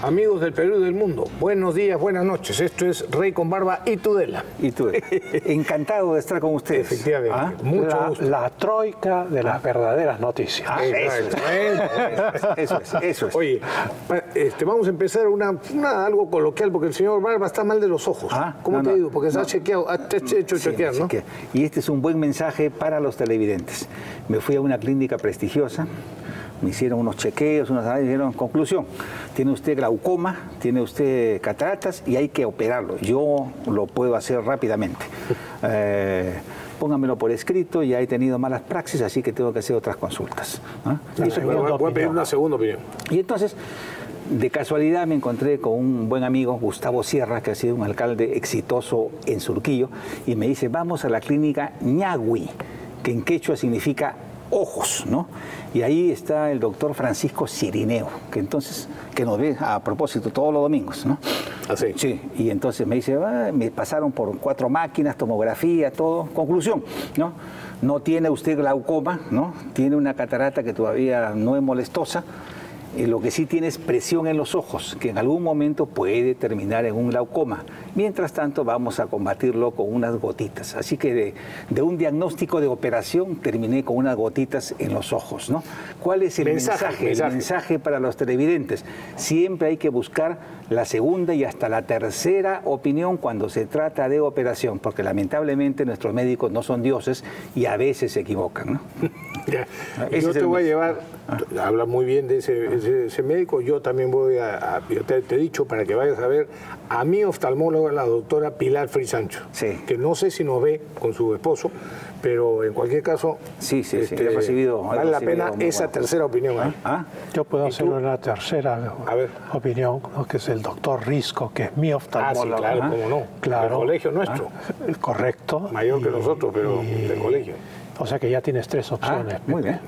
Amigos del Perú y del mundo, buenos días, buenas noches. Esto es Rey con Barba y Tudela. Encantado de estar con ustedes. Efectivamente, mucho gusto. La troika de las verdaderas noticias. Eso es. Oye, vamos a empezar algo coloquial, porque el señor Barba está mal de los ojos. ¿Cómo te ha ido? Porque se ha chequeado, te has hecho chequear, ¿no? Y este es un buen mensaje para los televidentes. Me fui a una clínica prestigiosa. Me hicieron unos chequeos, unos análisis, y dijeron, conclusión, tiene usted glaucoma, tiene usted cataratas y hay que operarlo. Yo lo puedo hacer rápidamente. Póngamelo por escrito, ya he tenido malas praxis, así que tengo que hacer otras consultas. Voy a pedir una segunda opinión. Y entonces, de casualidad me encontré con un buen amigo, Gustavo Sierra, que ha sido un alcalde exitoso en Surquillo, y me dice, vamos a la clínica Ñagüi, que en quechua significa ojos, ¿no? Y ahí está el doctor Francisco Cirineo, que nos ve a propósito todos los domingos, ¿no? ¿Así? Sí, y entonces me dice, me pasaron por 4 máquinas, tomografía, todo. Conclusión, ¿no? No tiene usted glaucoma, ¿no? Tiene una catarata que todavía no es molestosa. Lo que sí tiene es presión en los ojos, que en algún momento puede terminar en un glaucoma. Mientras tanto, vamos a combatirlo con unas gotitas. Así que de un diagnóstico de operación terminé con unas gotitas en los ojos, ¿no? ¿Cuál es el mensaje? El mensaje para los televidentes. Siempre hay que buscar la segunda y hasta la tercera opinión cuando se trata de operación, porque lamentablemente nuestros médicos no son dioses y a veces se equivocan, ¿no? Yo te voy a llevar, habla muy bien de ese médico, yo también yo te he dicho para que vayas a ver a mi oftalmóloga, la doctora Pilar Frisancho, que no sé si nos ve con su esposo, pero en cualquier caso he recibido, vale la pena esa tercera opinión. Yo puedo hacer una tercera opinión, ¿no? Que es el doctor Risco, que es mi oftalmólogo. Sí, claro, cómo no. Claro. Del colegio nuestro. Correcto. Mayor que nosotros, pero del colegio. O sea que ya tienes 3 opciones. Muy bien.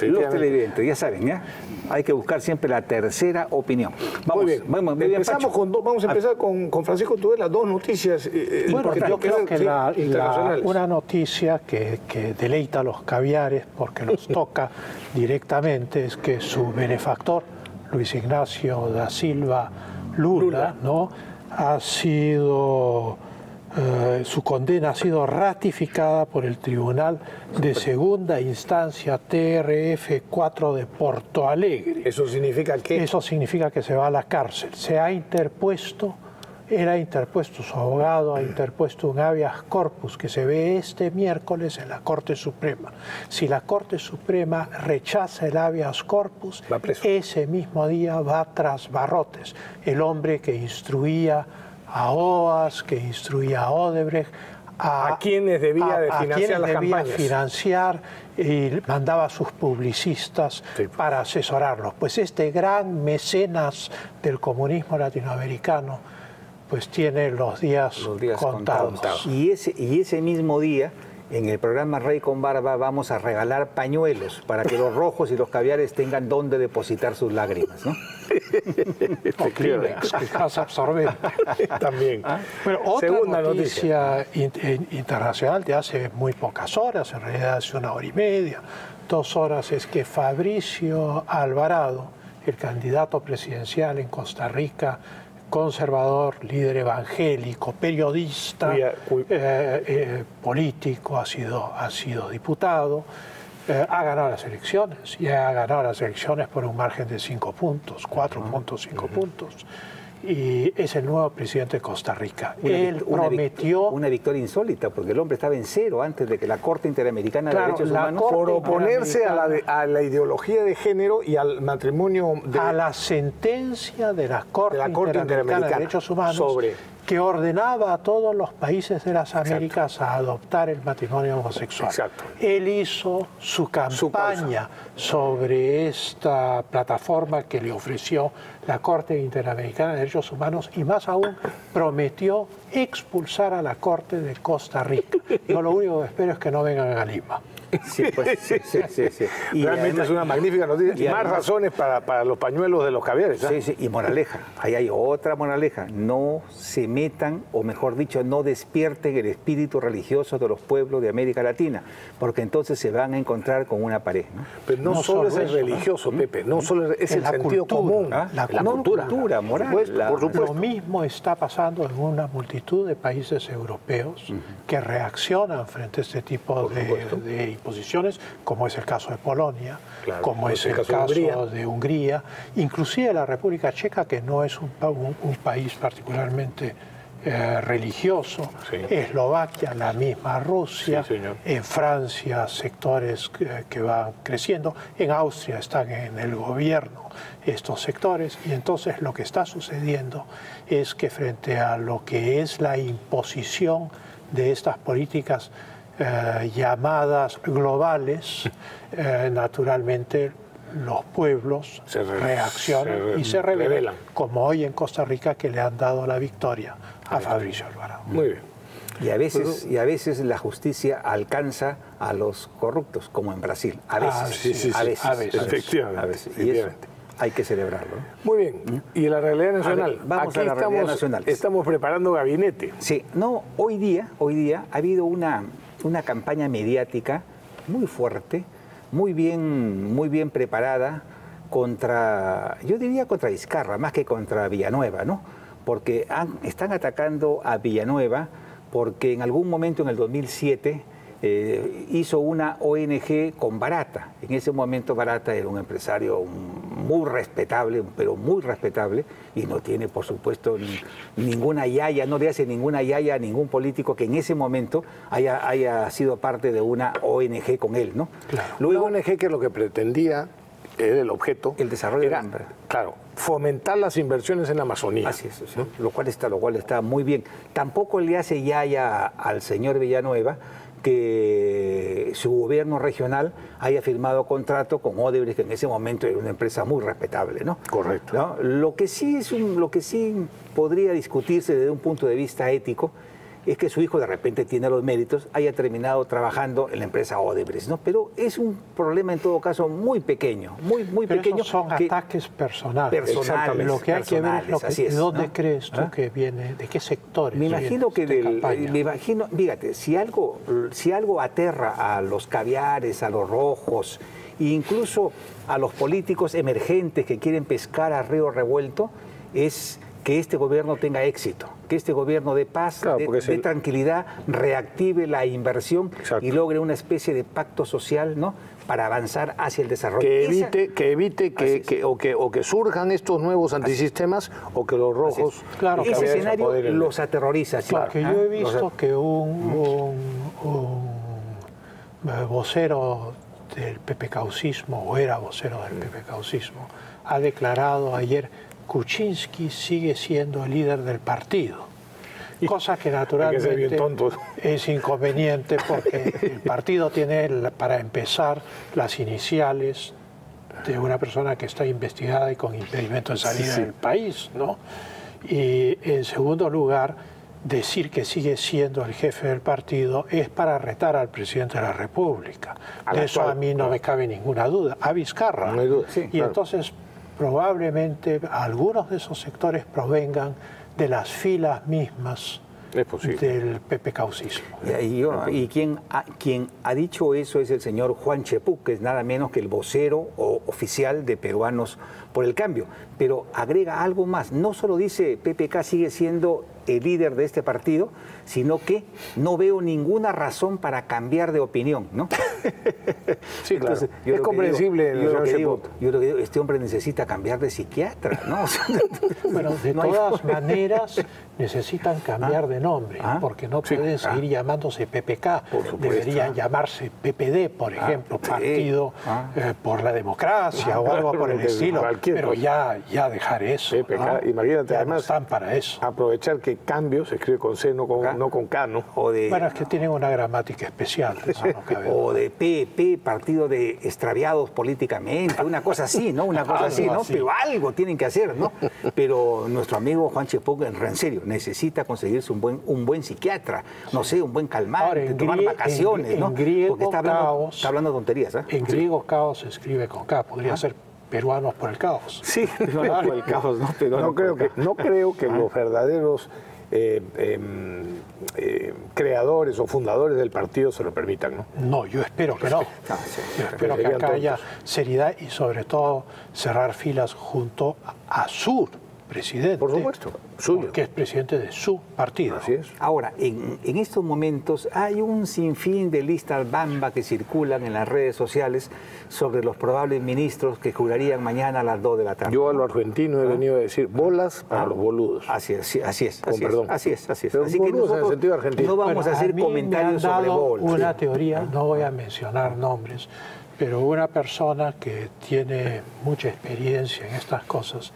Los televidentes, ya saben, ¿ya? Hay que buscar siempre la tercera opinión. Muy bien. Vamos a empezar con Francisco Tudela, 2 noticias. Bueno, yo creo que una noticia que deleita a los caviares, porque nos toca directamente, es que su benefactor, Luis Ignacio da Silva Lula, ¿no? Su condena ha sido ratificada por el Tribunal de Segunda Instancia TRF 4 de Porto Alegre. ¿Eso significa qué? Eso significa que se va a la cárcel. Era interpuesto, su abogado ha interpuesto un habeas corpus que se ve este miércoles en la Corte Suprema. Si la Corte Suprema rechaza el habeas corpus, ese mismo día va tras Barrotes, el hombre que instruía a OAS, que instruía a Odebrecht, a quienes debía financiar y mandaba a sus publicistas para asesorarlos. Pues este gran mecenas del comunismo latinoamericano pues tiene los días contados. Y ese mismo día, en el programa Rey con Barba, vamos a regalar pañuelos para que los rojos y los caviares tengan dónde depositar sus lágrimas, ¿no? O Kleenex, que es absorbente. También. Bueno, otra noticia internacional de hace muy pocas horas, en realidad hace 1 hora y media, 2 horas, es que Fabricio Alvarado, el candidato presidencial en Costa Rica, conservador, líder evangélico, periodista, político, ha sido diputado, ha ganado las elecciones y ha ganado las elecciones por un margen de 5 puntos, 4.5 puntos. Y es el nuevo presidente de Costa Rica. Él prometió una victoria insólita, porque el hombre estaba en 0 antes de que la Corte Interamericana de Derechos Humanos, por oponerse a la ideología de género y al matrimonio a la sentencia de la Corte Interamericana de Derechos Humanos que ordenaba a todos los países de las Américas a adoptar el matrimonio homosexual. Él hizo su campaña sobre esta plataforma que le ofreció la Corte Interamericana de Derechos Humanos y más aún prometió expulsar a la Corte de Costa Rica. Yo lo único que espero es que no vengan a Lima. Sí, pues, sí. Y realmente además, es una magnífica noticia. Y más razones para los pañuelos de los caviares. Sí, y moraleja. Ahí hay otra moraleja. No se metan, o mejor dicho, no despierten el espíritu religioso de los pueblos de América Latina, porque entonces se van a encontrar con una pared, ¿no? Pero no solo es el religioso, Pepe, no solo es el sentido común. La cultura moral. Por supuesto. Lo mismo está pasando en una multitud de países europeos que reaccionan frente a este tipo de imposiciones, como es el caso de Polonia, como es el caso de Hungría, inclusive la República Checa, que no es un país particularmente religioso, Eslovaquia, la misma Rusia, en Francia sectores que van creciendo, en Austria están en el gobierno estos sectores, y entonces lo que está sucediendo es que frente a lo que es la imposición de estas políticas llamadas globales, naturalmente los pueblos reaccionan y se rebelan, como hoy en Costa Rica, que le han dado la victoria a Fabricio Alvarado. Muy bien. Y a veces la justicia alcanza a los corruptos, como en Brasil. A veces. A veces. Efectivamente. Y eso hay que celebrarlo. Muy bien. ¿Y la realidad nacional? Vamos a la realidad nacional. Estamos preparando gabinete. Sí. No, hoy día ha habido una campaña mediática muy fuerte, muy bien preparada yo diría contra Vizcarra, más que contra Villanueva, ¿no? Porque están atacando a Villanueva porque en algún momento en el 2007 hizo una ONG con Barata. En ese momento Barata era un empresario muy respetable, pero muy respetable, y no tiene, por supuesto, ninguna yaya, no le hace ninguna yaya a ningún político que en ese momento haya sido parte de una ONG con él, ¿no? Claro. Luego, una ONG que lo que pretendía, era el objeto, el desarrollo era, claro, fomentar las inversiones en la Amazonía. Así es, ¿no? lo cual está muy bien. Tampoco le hace yaya al señor Villanueva que su gobierno regional haya firmado contrato con Odebrecht, que en ese momento era una empresa muy respetable, ¿no? Correcto. ¿No? Lo que sí podría discutirse desde un punto de vista ético es que su hijo de repente tiene los méritos, haya terminado trabajando en la empresa Odebrecht, ¿no? Pero es un problema en todo caso muy pequeño, muy pequeño. Esos son ataques personales. Lo que hay que ver es ¿de dónde crees tú que viene, de qué sectores? Me imagino fíjate, si algo aterra a los caviares, a los rojos, e incluso a los políticos emergentes que quieren pescar a río revuelto, es que este gobierno tenga éxito, que este gobierno de paz, de tranquilidad, reactive la inversión y logre una especie de pacto social, ¿no?, para avanzar hacia el desarrollo. Que evite que surjan estos nuevos antisistemas o que los rojos... Claro, ese escenario los aterroriza. Claro, porque yo he visto que un vocero del pepecaucismo, o era vocero del pepecaucismo, ha declarado ayer: Kuczynski sigue siendo el líder del partido, cosa que naturalmente es inconveniente porque el partido tiene, para empezar, las iniciales de una persona que está investigada y con impedimento de salida del país, ¿no? Y en segundo lugar, decir que sigue siendo el jefe del partido es para retar al presidente de la República. De eso a mí no me cabe ninguna duda. A Vizcarra. No hay duda. Entonces, probablemente algunos de esos sectores provengan de las filas mismas del pepecaucismo. Y quien ha dicho eso es el señor Juan Chepuk, que es nada menos que el vocero oficial de Peruanos por el Cambio. Pero agrega algo más. No solo dice PPK sigue siendo el líder de este partido, sino que no veo ninguna razón para cambiar de opinión, ¿no? Sí, entonces, claro. Es comprensible. Yo creo que este hombre necesita cambiar de psiquiatra, ¿no? Bueno, de todas maneras necesitan cambiar de nombre, porque no pueden seguir llamándose PPK. Deberían llamarse PPD, por ejemplo, Partido por la Democracia o algo por el estilo. cualquier cosa. Ya dejar eso. Pepe, ¿no? Imagínate, ya además, no están para eso. Aprovechar que cambio se escribe con C, no con K, ¿no? Bueno, es que tienen una gramática especial. Eso no cabe o de PP, partido de extraviados políticamente, una cosa así, ¿no? Una cosa así, ¿no? Pero algo tienen que hacer, ¿no? Pero nuestro amigo Juan Chepok, en serio, necesita conseguirse un buen psiquiatra, no sé, un buen calmante, tomar vacaciones, ¿no? En griego, porque está hablando tonterías, ¿eh? En griego, caos se escribe con K, podría ser peruanos por el caos. Sí, peruanos por el caos, ¿no? No creo que los verdaderos creadores o fundadores del partido se lo permitan, ¿no? No, yo espero que no. Yo espero que acá haya seriedad y sobre todo cerrar filas junto a su presidente. Por supuesto, suyo. Que es presidente de su partido. Así es. Ahora, en estos momentos hay un sinfín de listas bamba que circulan en las redes sociales sobre los probables ministros que jurarían mañana a las 2 de la tarde. Yo a lo argentino he venido a decir bolas para los boludos. Así es. Perdón. Así es. Pero así que nosotros en el sentido argentino. no vamos a hacer comentarios sobre bolas. Una teoría, no voy a mencionar nombres, pero una persona que tiene mucha experiencia en estas cosas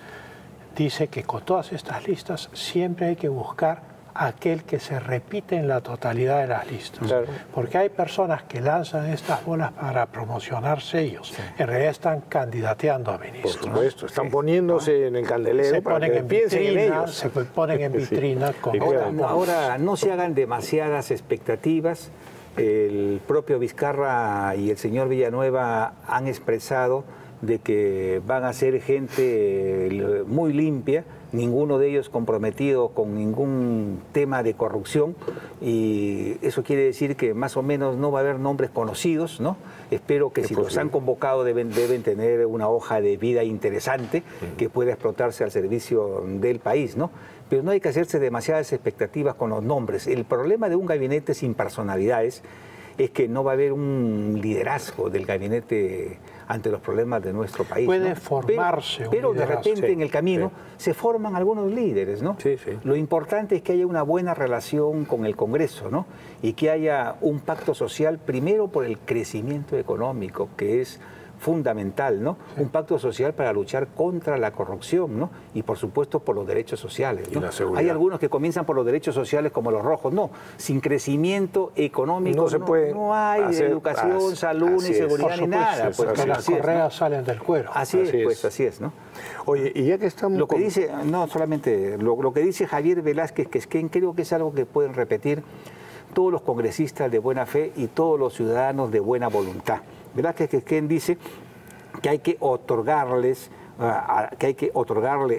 dice que con todas estas listas siempre hay que buscar aquel que se repite en la totalidad de las listas. Claro. Porque hay personas que lanzan estas bolas para promocionarse ellos. Sí. En realidad están candidateando a ministros. Por supuesto, están poniéndose en el candelero se para ponen que en piensen vitrina, en ellos. Se ponen en vitrina. Sí. Ahora, no se hagan demasiadas expectativas. El propio Vizcarra y el señor Villanueva han expresado de que van a ser gente muy limpia, ninguno de ellos comprometido con ningún tema de corrupción, y eso quiere decir que más o menos no va a haber nombres conocidos, ¿no? Espero que si los han convocado deben tener una hoja de vida interesante que pueda explotarse al servicio del país, ¿no? Pero no hay que hacerse demasiadas expectativas con los nombres. El problema de un gabinete sin personalidades es que no va a haber un liderazgo del gabinete ante los problemas de nuestro país. Puede formarse pero de repente en el camino se forman algunos líderes, ¿no? Sí. Lo importante es que haya una buena relación con el Congreso, ¿no? Y que haya un pacto social, primero por el crecimiento económico, que es fundamental, ¿no? Sí. Un pacto social para luchar contra la corrupción, ¿no? Y por supuesto por los derechos sociales, ¿no? Hay algunos que comienzan por los derechos sociales como los rojos, no. Sin crecimiento económico no hay educación, salud, ni seguridad, ni nada. Pues las correas salen del cuero. Así es, ¿no? Oye, y ya que estamos... Lo que dice, no solamente, lo que dice Javier Velázquez Quesquén, creo que es algo que pueden repetir todos los congresistas de buena fe y todos los ciudadanos de buena voluntad. Velázquez Quesquén dice que hay que otorgarle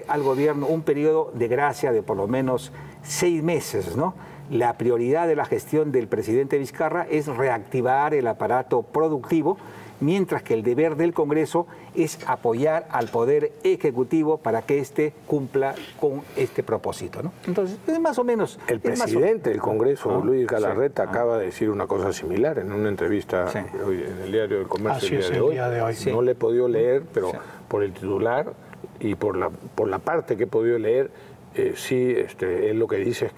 al gobierno un periodo de gracia de por lo menos 6 meses, ¿no? La prioridad de la gestión del presidente Vizcarra es reactivar el aparato productivo, mientras que el deber del Congreso es apoyar al Poder Ejecutivo para que éste cumpla con este propósito, ¿no? Entonces, es más o menos... El presidente del Congreso, Luis Galarreta, acaba de decir una cosa similar en una entrevista hoy en el Diario del Comercio el día de hoy. No le he podido leer, pero por el titular y por la parte que he podido leer, él lo que dice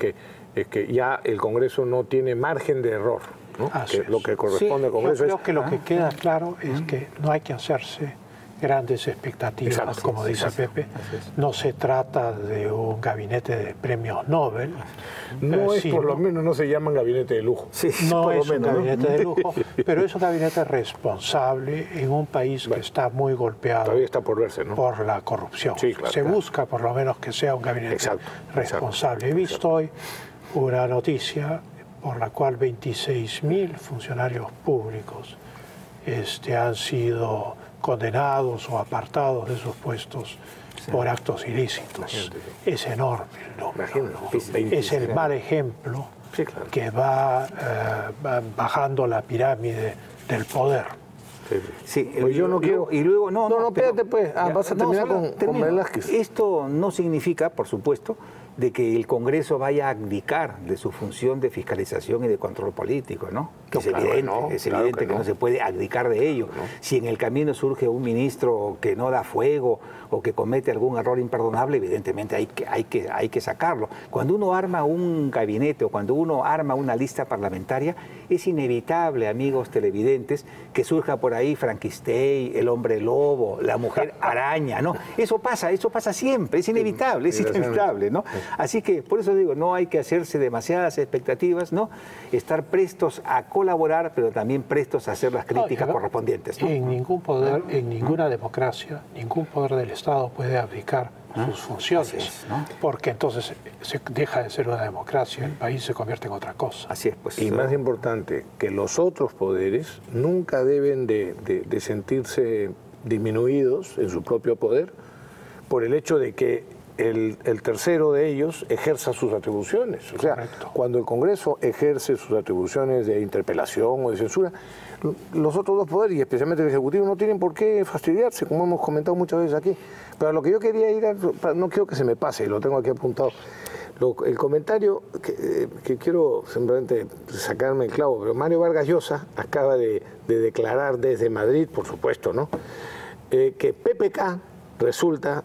es que ya el Congreso no tiene margen de error, ¿no? Lo que corresponde al Congreso yo creo que lo que queda claro es que no hay que hacerse grandes expectativas, como dice Pepe. No se trata de un gabinete de premios Nobel. No es, por lo menos no se llaman gabinete de lujo. No es un gabinete de lujo, pero es un gabinete responsable en un país que está muy golpeado. Todavía está por verse, ¿no? Por la corrupción. Se busca por lo menos que sea un gabinete responsable. He visto hoy una noticia por la cual 26.000 funcionarios públicos han sido condenados o apartados de sus puestos por actos ilícitos. Es enorme el número, ¿no? Es el mal ejemplo que va bajando la pirámide del poder. Pues yo no quiero... Y luego, espérate pues, vas a terminar con Velázquez. Esto no significa, por supuesto, de que el Congreso vaya a abdicar de su función de fiscalización y de control político, ¿no? Es evidente que no se puede abdicar de ello. No. Si en el camino surge un ministro que no da fuego o que comete algún error imperdonable, evidentemente hay que sacarlo. Cuando uno arma un gabinete o cuando uno arma una lista parlamentaria, es inevitable, amigos televidentes, que surja por ahí Frankenstein, el hombre lobo, la mujer araña, ¿no? Eso pasa siempre, es inevitable, ¿no? Así que, por eso digo, no hay que hacerse demasiadas expectativas, ¿no? Estar prestos a colaborar, pero también prestos a hacer las críticas correspondientes, ¿no? En ningún poder, en ninguna democracia, ningún poder del Estado puede abdicar sus funciones, ¿no? Porque entonces se deja de ser una democracia, el país se convierte en otra cosa. Así es, pues. Y más importante, que los otros poderes nunca deben de sentirse disminuidos en su propio poder por el hecho de que el tercero de ellos ejerza sus atribuciones. O sea, correcto, cuando el Congreso ejerce sus atribuciones de interpelación o de censura, los otros dos poderes, y especialmente el Ejecutivo, no tienen por qué fastidiarse, como hemos comentado muchas veces aquí. Pero a lo que yo quería ir, no quiero que se me pase, y lo tengo aquí apuntado, el comentario que quiero simplemente sacarme el clavo, pero Mario Vargas Llosa acaba de declarar desde Madrid, por supuesto, ¿no? Que PPK resulta,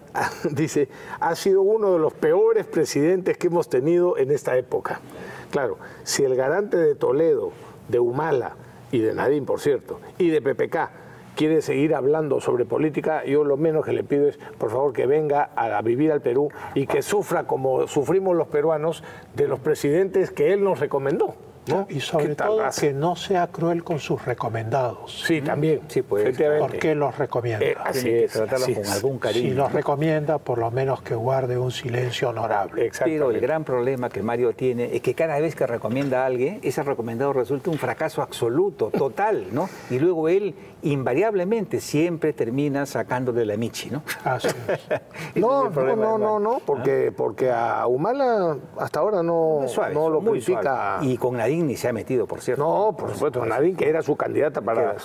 dice, ha sido uno de los peores presidentes que hemos tenido en esta época. Claro, si el garante de Toledo, de Humala y de Nadine, por cierto, y de PPK quiere seguir hablando sobre política, yo lo menos que le pido es, por favor, que venga a vivir al Perú y que sufra como sufrimos los peruanos de los presidentes que él nos recomendó, ¿no? Y sobre todo que no sea cruel con sus recomendados. Sí, también. Sí, pues, ¿por qué los recomienda? Así es, tratarlos con algún cariño. Si los recomienda, por lo menos que guarde un silencio honorable. Pero el gran problema que Mario tiene es que cada vez que recomienda a alguien, ese recomendado resulta un fracaso absoluto, total, ¿no? Y luego él invariablemente siempre termina sacándole la michi, ¿no? Así es. No, porque a Humala hasta ahora no lo critica. Y con Nadine ni se ha metido, por cierto. No, por supuesto, Nadine, que era su candidata para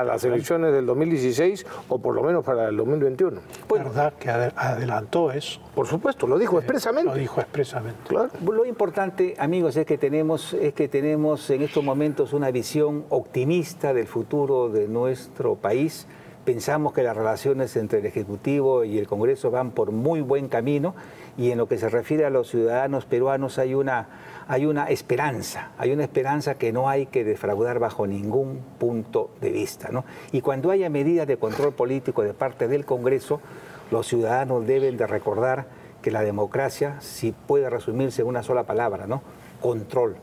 las elecciones del 2016 o por lo menos para el 2021. Pues, ¿verdad que adelantó eso? Por supuesto, lo dijo expresamente. Lo dijo expresamente. Claro. Lo importante, amigos, es que tenemos en estos momentos una visión optimista del futuro de nuestro país. Pensamos que las relaciones entre el Ejecutivo y el Congreso van por muy buen camino y en lo que se refiere a los ciudadanos peruanos hay una esperanza que no hay que defraudar bajo ningún punto de vista, ¿no? Y cuando haya medidas de control político de parte del Congreso, los ciudadanos deben de recordar que la democracia sí puede resumirse en una sola palabra, ¿no? Control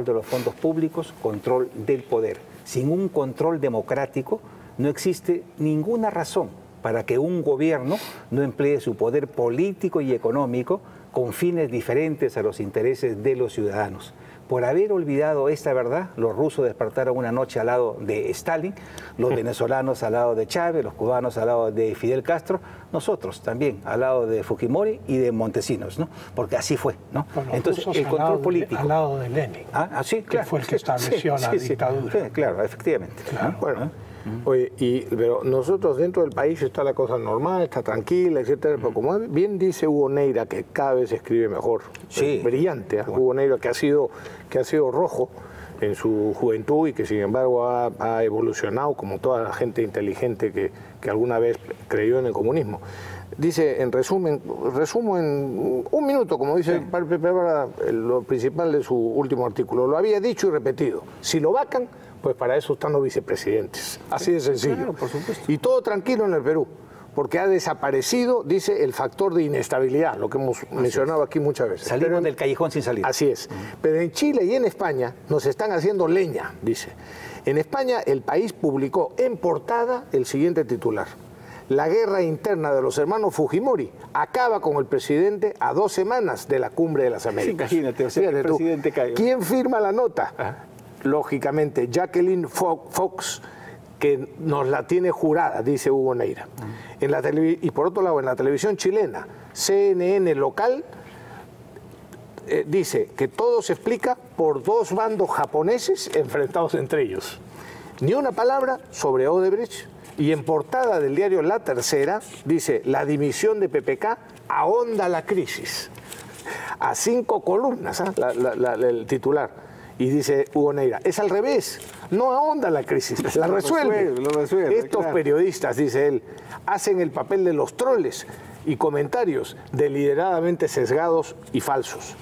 de los fondos públicos, control del poder. Sin un control democrático no existe ninguna razón para que un gobierno no emplee su poder político y económico con fines diferentes a los intereses de los ciudadanos. Por haber olvidado esta verdad, los rusos despertaron una noche al lado de Stalin, los venezolanos al lado de Chávez, los cubanos al lado de Fidel Castro, nosotros también al lado de Fujimori y de Montesinos, ¿no? Porque así fue, ¿no? Bueno, entonces el control político al lado de Lenin, sí, claro, que fue el que estableció la dictadura. Sí, claro, efectivamente. Claro. Bueno, oye, pero nosotros dentro del país está la cosa normal, está tranquila, etcétera. Pero como bien dice Hugo Neira, que cada vez escribe mejor, brillante, Hugo Neira, que ha sido rojo en su juventud y que sin embargo ha evolucionado como toda la gente inteligente que alguna vez creyó en el comunismo. Dice, en resumen, resumo en un minuto, como dice lo principal de su último artículo. Lo había dicho y repetido. Si lo vacan, pues para eso están los vicepresidentes. Así de sencillo. Claro, por supuesto. Y todo tranquilo en el Perú, porque ha desaparecido, dice, el factor de inestabilidad, lo que hemos mencionado aquí muchas veces. Salimos del callejón sin salida. Así es. Pero en Chile y en España nos están haciendo leña, dice. En España el país publicó en portada el siguiente titular. La guerra interna de los hermanos Fujimori acaba con el presidente a 2 semanas de la Cumbre de las Américas. Imagínate, o sea, el presidente cayó. ¿Quién firma la nota? Lógicamente, Jacqueline Fox, que nos la tiene jurada, dice Hugo Neira. Y por otro lado, en la televisión chilena, CNN local, dice que todo se explica por 2 bandos japoneses enfrentados entre ellos. Ni una palabra sobre Odebrecht. Y en portada del diario La Tercera dice, la dimisión de PPK ahonda la crisis. A 5 columnas, el titular. Y dice Hugo Neira, es al revés, no ahonda la crisis, la resuelve. Lo resuelve, Estos periodistas, dice él, hacen el papel de los troles y comentarios deliberadamente sesgados y falsos,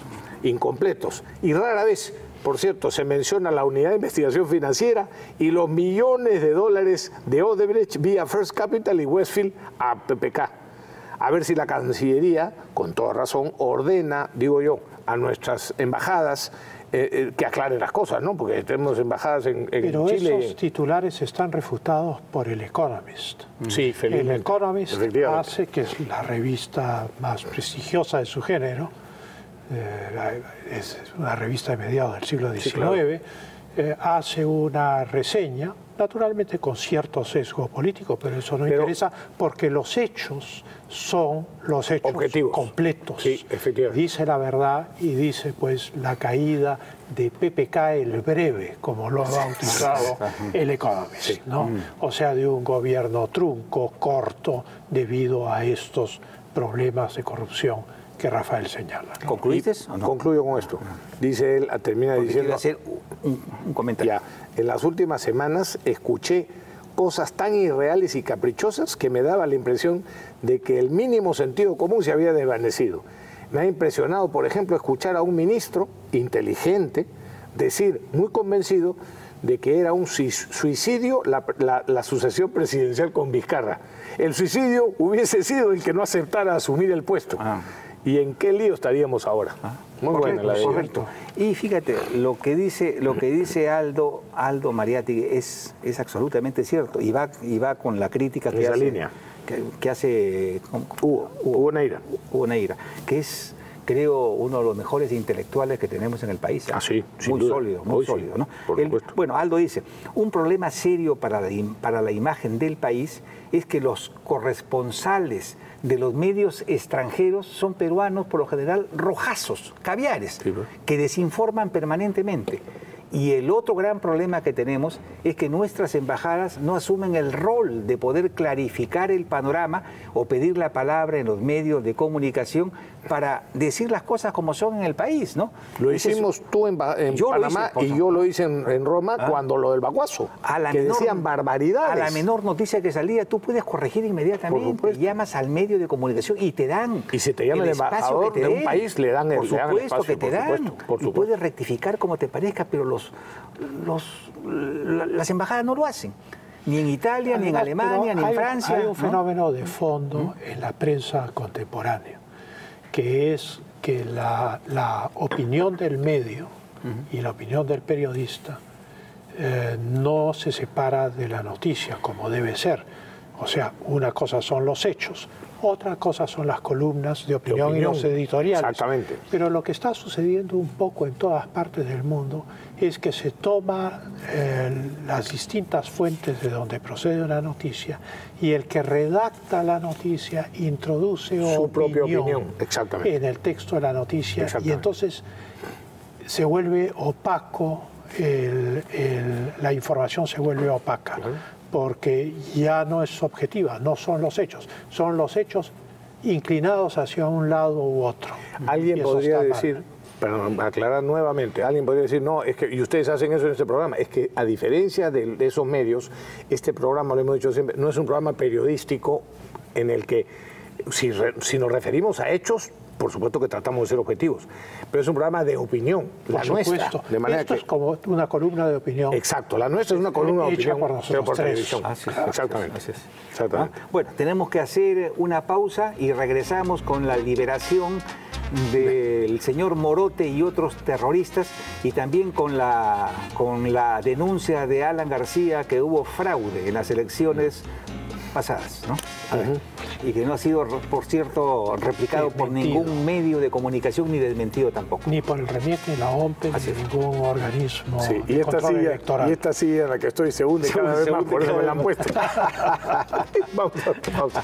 incompletos. Y rara vez, por cierto, se menciona la unidad de investigación financiera y los millones de dólares de Odebrecht vía First Capital y Westfield a PPK. A ver si la Cancillería, con toda razón, ordena, digo yo, a nuestras embajadas que aclaren las cosas, ¿no? Porque tenemos embajadas en Pero Chile. Pero esos titulares están refutados por el Economist. Sí, felizmente. El Economist hace, que es la revista más prestigiosa de su género, es una revista de mediados del siglo XIX, sí, claro. Hace una reseña, naturalmente con cierto sesgo político, pero eso no interesa porque los hechos son los hechos objetivos, completos. Sí, efectivamente. Dice la verdad y dice pues la caída de PPK el breve, como lo ha bautizado el Economist, sí. ¿No? O sea, de un gobierno trunco, corto, debido a estos problemas de corrupción que Rafael señala, ¿no? ¿Concluices o no? Concluyo con esto. Dice él, termina diciendo... hacer un comentario. Ya, en las últimas semanas escuché cosas tan irreales y caprichosas que me daba la impresión de que el mínimo sentido común se había desvanecido. Me ha impresionado, por ejemplo, escuchar a un ministro inteligente decir, muy convencido, de que era un suicidio la sucesión presidencial con Vizcarra. El suicidio hubiese sido el que no aceptara asumir el puesto. ¿Y en qué lío estaríamos ahora? Muy buena la correcto. Y fíjate, lo que dice Aldo Mariatti es absolutamente cierto y va con la crítica que hace Hugo Neira. Hugo Neira, que es, creo, uno de los mejores intelectuales que tenemos en el país. Sí, muy sólido, muy sólido, ¿no? Bueno, Aldo dice, un problema serio para la imagen del país es que los corresponsales de los medios extranjeros son peruanos, por lo general, rojazos, caviares, sí, que desinforman permanentemente. Y el otro gran problema que tenemos es que nuestras embajadas no asumen el rol de poder clarificar el panorama o pedir la palabra en los medios de comunicación para decir las cosas como son en el país, ¿no? Lo hicimos tú en Panamá y yo lo hice en Roma cuando lo del Baguazo, que decían barbaridades. A la menor noticia que salía, tú puedes corregir inmediatamente, llamas al medio de comunicación y te dan. Y si te llama el embajador de un país, le dan el espacio. Por supuesto que te dan. Y puedes rectificar como te parezca, pero las embajadas no lo hacen. Ni en Italia, ni en Alemania, ni en Francia. Hay un fenómeno de fondo en la prensa contemporánea, que es que la opinión del medio y la opinión del periodista no se separa de la noticia como debe ser. O sea, una cosa son los hechos, otra cosa son las columnas de opinión y los editoriales. Exactamente. Pero lo que está sucediendo un poco en todas partes del mundo es que se toma las distintas fuentes de donde procede una noticia y el que redacta la noticia introduce su propia opinión. Exactamente. En el texto de la noticia y entonces se vuelve opaco, la información se vuelve opaca. Claro. Porque ya no es objetiva, no son los hechos inclinados hacia un lado u otro. Alguien podría decir, para aclarar nuevamente, alguien podría decir, no, es que, y ustedes hacen eso en este programa, es que a diferencia de esos medios, este programa, lo hemos dicho siempre, no es un programa periodístico en el que, si nos referimos a hechos, por supuesto que tratamos de ser objetivos, pero es un programa de opinión, la nuestra. De manera Esto es como una columna de opinión. Exacto, la nuestra es una columna de opinión, pero por televisión. Exactamente. Exactamente. Bueno, tenemos que hacer una pausa y regresamos con la liberación del señor Morote y otros terroristas y también con la denuncia de Alan García que hubo fraude en las elecciones pasadas, ¿no? Y que no ha sido, por cierto, replicado por ningún medio de comunicación ni desmentido tampoco. Ni por el RENIEC, ni la OMPE, ni ningún organismo de control electoral. Y esta silla en la que estoy se hunde cada vez más, por eso me la han puesto. Vamos a pausa.